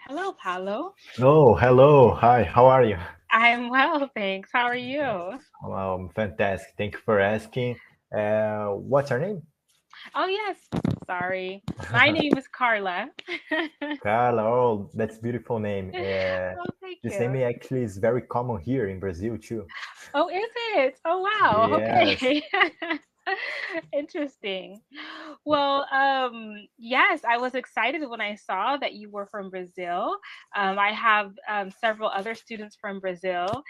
Hello, Paulo. Oh, hello. Hi, how are you? I'm well, thanks. How are you? Well, fantastic. Thank you for asking. What's your name? Oh, yes. Sorry. My name is Carla. Carla. Oh, that's beautiful name. Oh, thank This name you. actually is very common here in Brazil too. Oh, is it? Oh, wow. Yes. Okay. Interesting. Well, yes, I was excited when I saw that you were from Brazil. I have several other students from Brazil,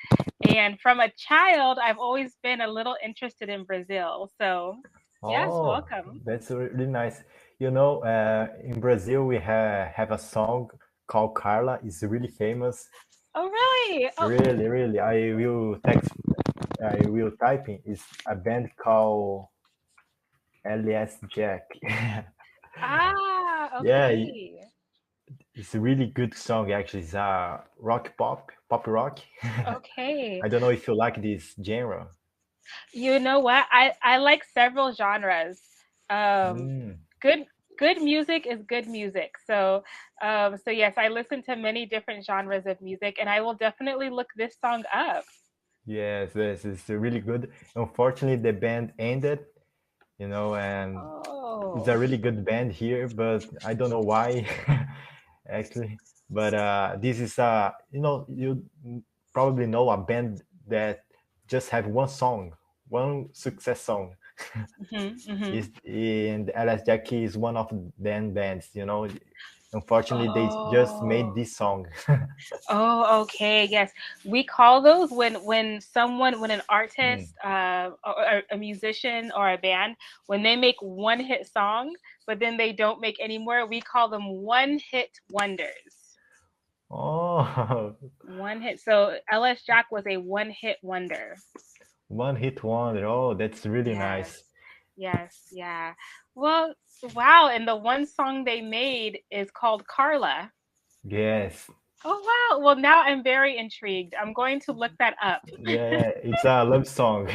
and from a child, I've always been a little interested in Brazil. So, yes, Oh, welcome. that's really nice. In Brazil we have a song called Carla. It's really famous. Oh, really? Oh, Really, really. I will type in. It's a band called LS Jack. Yeah, okay. it's a really good song actually. It's rock pop rock. Okay. I don't know if you like this genre. You know what? I like several genres. Um, Mm. good good music is good music. So yes, I listen to many different genres of music, and I will definitely look this song up. Yes, yes, it's really good. Unfortunately, the band ended, and it's Oh. a really good band here, but I don't know why, actually. But this is you probably know a band that just have one song, one success song. Mhm. Mhm. Is and LS Jackie is one of them bands. Unfortunately, they just made Oh. this song. Oh, okay. Yes. We call those when an Mm. artist, or a musician or a band, when they make one hit song, but then they don't make any more, we call them one hit wonders. Oh, One hit. So LS Jack was a one hit wonder. one hit wonder. Oh, that's really Yes. nice. Yes. Yeah. Well, wow. And the one song they made is called Carla. Yes. Oh, wow. Well, now I'm very intrigued. I'm going to look that up. Yeah, it's a love song.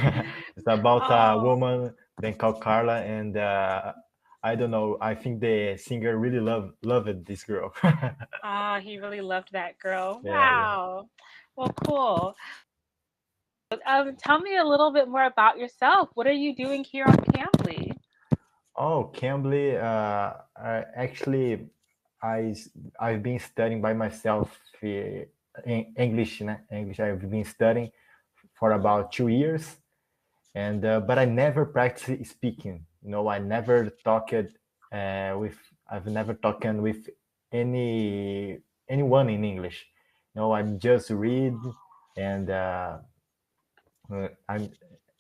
It's about a Oh. woman then called Carla, and I don't know. I think the singer really loved this girl. Ah, he really loved that girl. Yeah, yeah. Wow. Well, cool. Tell me a little bit more about yourself. What are you doing here on Cambly? Oh, Cambly. Actually, I I've been studying by myself English. English. I've been studying for Mhm. about 2 years, and but I never practiced speaking. I never talked with. I've never talked with anyone in English. I'm just read and I'm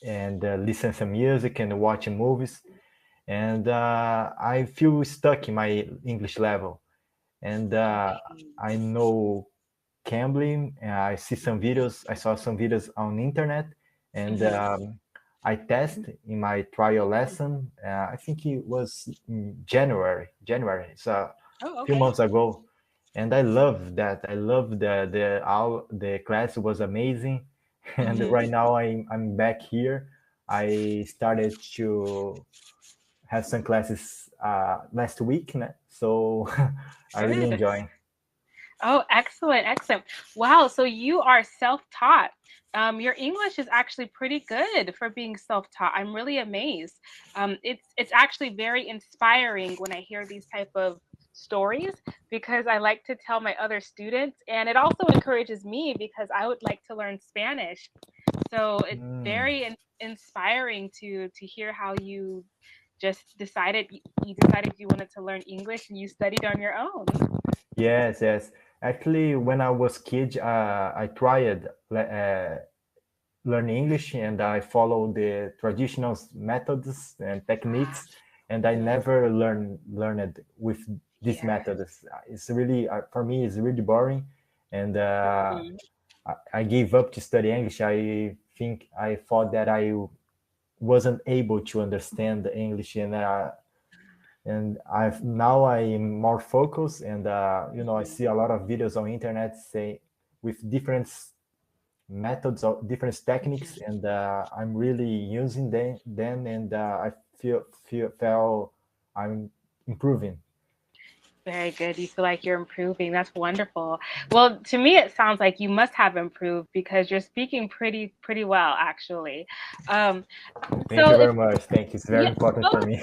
and listen some music and watch movies, and I feel stuck in my English level. And Okay. I know Cambly. I see some videos. I saw some videos on internet, and Mhm. I test in my trial lesson. I think it was in January. January. It's a Oh, few okay. months ago, and I love that. I love the class was amazing, and Mhm. right now I'm back here. I started to have some classes last week, so I really Good. enjoy. Oh, excellent, excellent. Wow, so you are self-taught. Your English is actually pretty good for being self-taught. I'm really amazed. It's actually very inspiring when I hear these type of stories because I like to tell my other students, and it also encourages me because I would like to learn Spanish. So it's Mm. very inspiring to hear how you just you decided you wanted to learn English and you studied on your own. Yes, yes. Actually, when I was kid, I tried learn English, and I follow the traditional methods and techniques, and I Mhm. never learned with these Yeah. methods. It's really for me, it's really boring, and Mhm. I gave up to study English. I think I thought that I wasn't able to understand the English, and I've now I'm more focused, and I Mhm. see a lot of videos on internet say with different methods or different techniques, Mhm. and I'm really using them, and I feel I'm improving. Very good. You feel like you're improving. That's wonderful. Well, to me, it sounds like you must have improved because you're speaking pretty well, actually. Um, Thank so you if very much. Thank you. It's very yeah, important for oh, me.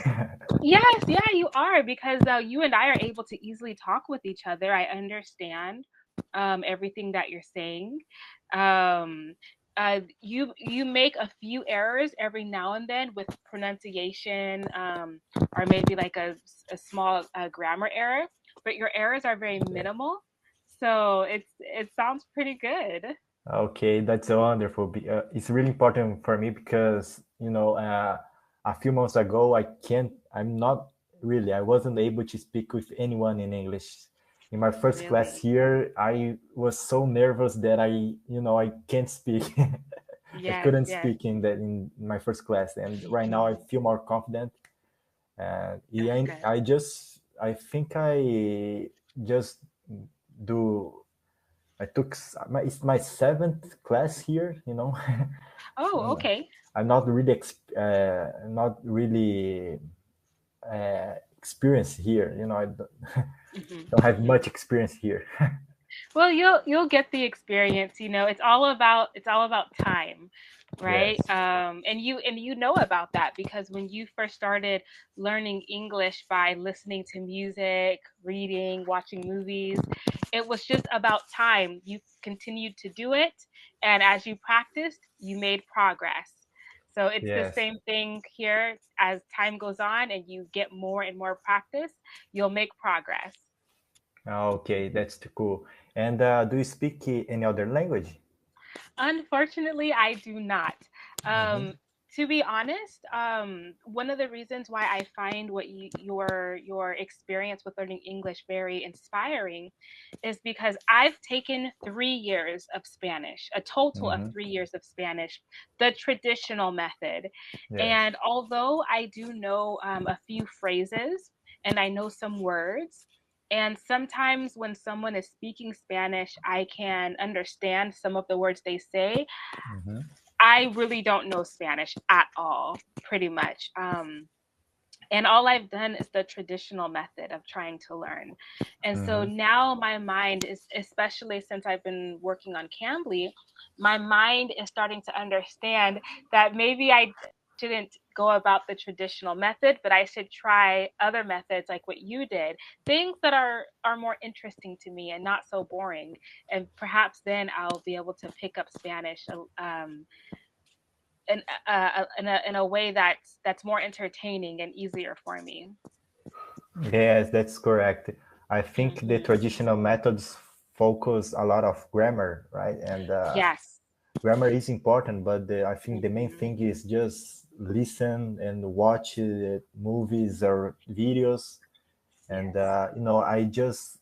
yes, yeah, you are because you and I are able to easily talk with each other. I understand everything that you're saying. Um, you make a few errors every now and then with pronunciation, or maybe like a small grammar error, but your errors are very Yeah. minimal. So it sounds pretty good. Okay, that's wonderful. It's really important for me because a few months ago I wasn't able to speak with anyone in English. In my first class Really? here, I was so nervous that I can't speak. I Yes, couldn't yes. speak in my first class, and right now I Mhm. feel more confident. And That's yeah, good. I think I just do it's my seventh class here. Oh, I'm okay. I'm not really experienced here. I Hmm. don't have Hmm. much experience here. Well, you'll get the experience. It's all about time, right? Yes. And you know about that because when you first started learning English by listening to music, reading, watching movies, it was just about time. You continued to do it, and as you practiced, you made progress. So it's the Yes. same thing here. As time goes on and you get more and more practice, you'll make progress. Okay, that's too cool. And do you speak any other language? Unfortunately, I do not. Hmm. Um, to be honest, one of the reasons why I find your experience with learning English very inspiring is because I've taken 3 years of Spanish, a total of Hmm. 3 years of Spanish, the traditional method. Yes. And although I do know a few phrases and I know some words, and sometimes when someone is speaking Spanish, I can understand some of the words they say. Hmm. I really don't know Spanish at all, pretty much. And all I've done is the traditional method of trying to learn. And so Hmm. now my mind is, especially since I've been working on Cambly, my mind is starting to understand that maybe I shouldn't go about the traditional method, but I should try other methods like what you did, things that are more interesting to me and not so boring. And perhaps then I'll be able to pick up Spanish in a way that's more entertaining and easier for me. Yes, that's correct. I think the Hmm. traditional methods focus a lot of grammar, right? And Yes. grammar is important, but I think the main Hmm. thing is just listen and watch movies or videos. And Yes. I just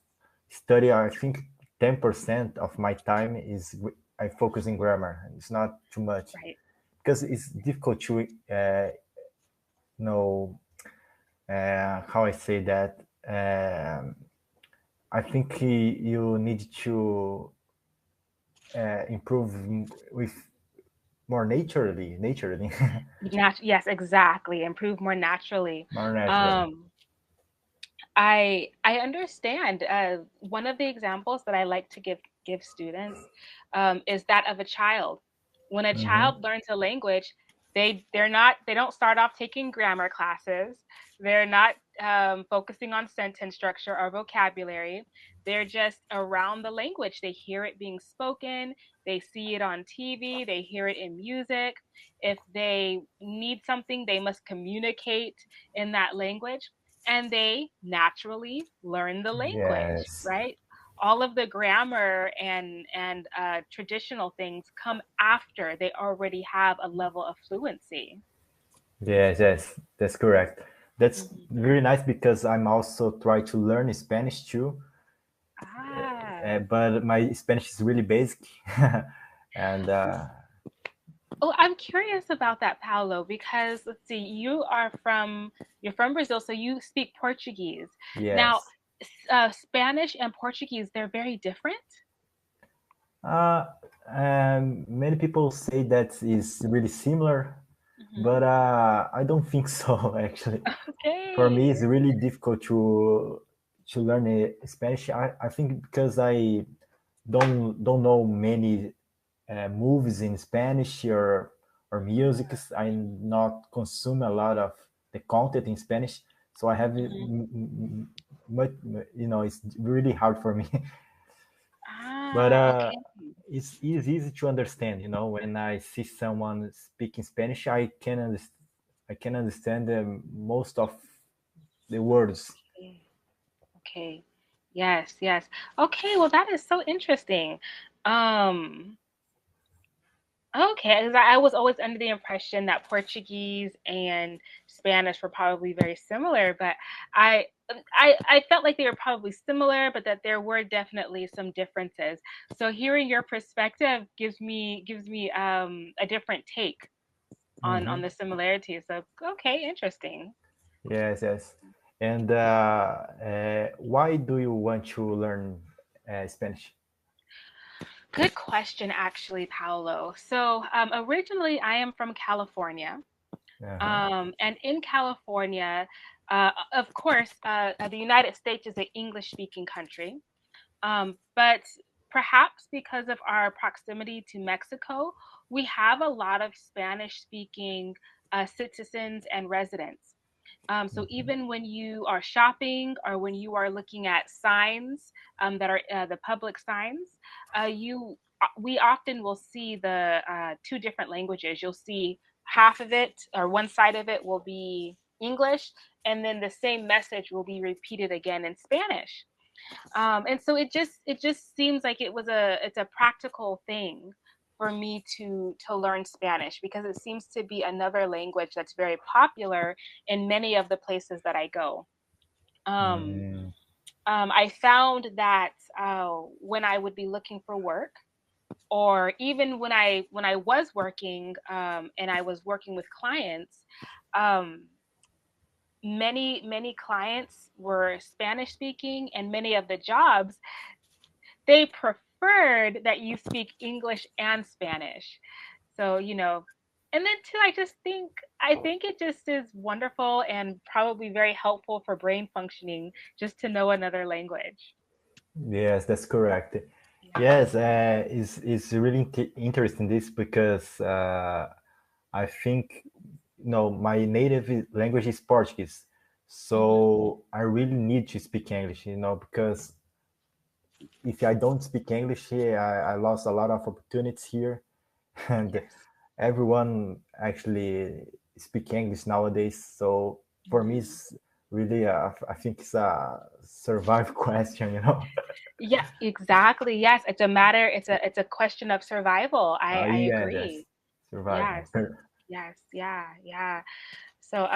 study. I think 10% of my time I focus in grammar. It's not too much Right. because it's difficult to know how I say that. I think you need to improve with naturally, Yes, exactly. Improve more naturally. more naturally. Um, I understand. One of the examples that I like to give students is that of a child. When a Hmm. child learns a language, they don't start off taking grammar classes. They're not focusing on sentence structure or vocabulary. They're just around the language. They hear it being spoken. They see it on TV. They hear it in music. If they need something, they must communicate in that language and they naturally learn the language, Yes, right? All of the grammar and traditional things come after they already have a level of fluency. yes, that's correct. That's Mhm. really nice because I'm also trying to learn Spanish too, Ah. but my Spanish is really basic, and Oh, I'm curious about that, Paulo, because let's see, you're from Brazil, so you speak Portuguese. Now, yes. Spanish and Portuguese, they're very different. Uh, Many people say that is really similar, Hmm. but I don't think so. Actually, for me, it's Okay. really difficult to learn Spanish. I think because I don't know many movies in Spanish or music. I not consume a lot of the content in Spanish, so I have Mhm. much, it's really hard for me. But Ah, okay. it's easy to understand. When I see someone speaking Spanish, I can understand most of the words. Okay. Okay. Yes, yes. Okay, well, that is so interesting. Um, okay, 'cause I was always under the impression that Portuguese and Spanish were probably very similar, but I felt like they were probably similar, but that there were definitely some differences. So hearing your perspective gives me a different take on Hmm. the similarities. So okay, interesting. Yes, yes. And why do you want to learn Spanish? Good question, actually, Paolo. So originally, I am from California. Uh-huh. And in California, of course, the United States is an English speaking country. But perhaps because of our proximity to Mexico, we have a lot of Spanish speaking citizens and residents. So Mhm. even when you are shopping or when you are looking at signs that are the public signs, you we often will see the two different languages. You'll see half of it or one side of it will be English, and then the same message will be repeated again in Spanish. And so it just seems like it's a practical thing for me to learn Spanish because it seems to be another language that's very popular in many of the places that I go. Um, Mm, I found that when I would be looking for work, or even when I was working and I was working with clients, um, many clients were Spanish speaking, and many of the jobs they preferred that you speak English and Spanish. So, and then too, I think it just is wonderful and probably very helpful for brain functioning just to know another language. yes, that's correct. Yeah. Yes, it's really interesting this because I think my native language is Portuguese, Hmm. so I really need to speak English. Because if I don't speak English here, I lost a lot of opportunities here, and Yes. everyone actually speak English nowadays. So for me, Mhm. it's really, I think it's a survival question. Yeah, exactly. Yes, it's a question of survival. I Yeah, that's agree. survival. Yes. Yes. Yeah. Yeah. So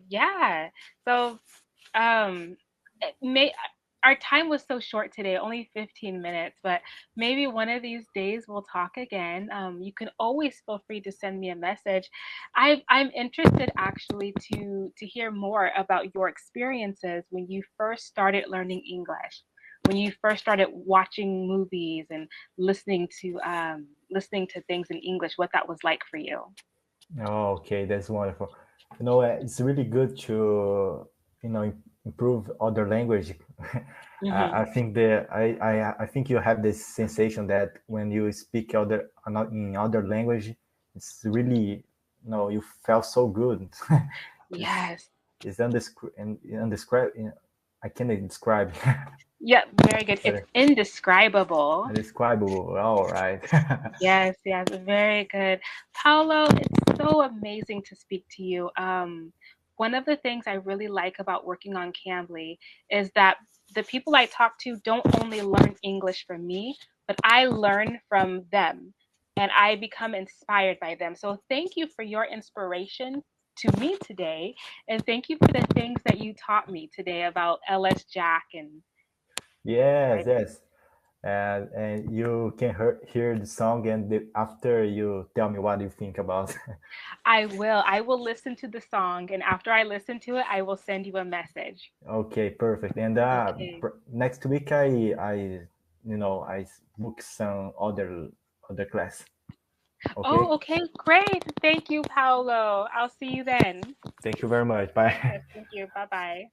yeah. So may our time was so short today, only 15 minutes, but maybe one of these days we'll talk again. You can always feel free to send me a message. I'm interested actually to hear more about your experiences when you first started learning English, when you first started watching movies and listening to things in English, what that was like for you. Oh, okay, that's wonderful. It's really good to improve other language. I Hmm. think I think you have this sensation that when you speak in other language, it's really you felt so good. it's Yes. it's undescribable. I can't describe. Yep, very good. It's But indescribable. indescribable. All right. Yes, yes, very good. Paolo, it's so amazing to speak to you. One of the things I really like about working on Cambly is that the people I talk to don't only learn English from me, but I learn from them and I become inspired by them. So thank you for your inspiration to me today. And thank you for the things that you taught me today about LS Jack and Yes, writing. yes. And you can hear the song, and after you tell me what you think about. I will. I will listen to the song, and after I listen to it, I will send you a message. Okay, perfect. And Okay. next week I book some other class. Okay. Oh, okay. Great. Thank you, Paolo. I'll see you then. Thank you very much. Bye. Yes, thank you. Bye bye.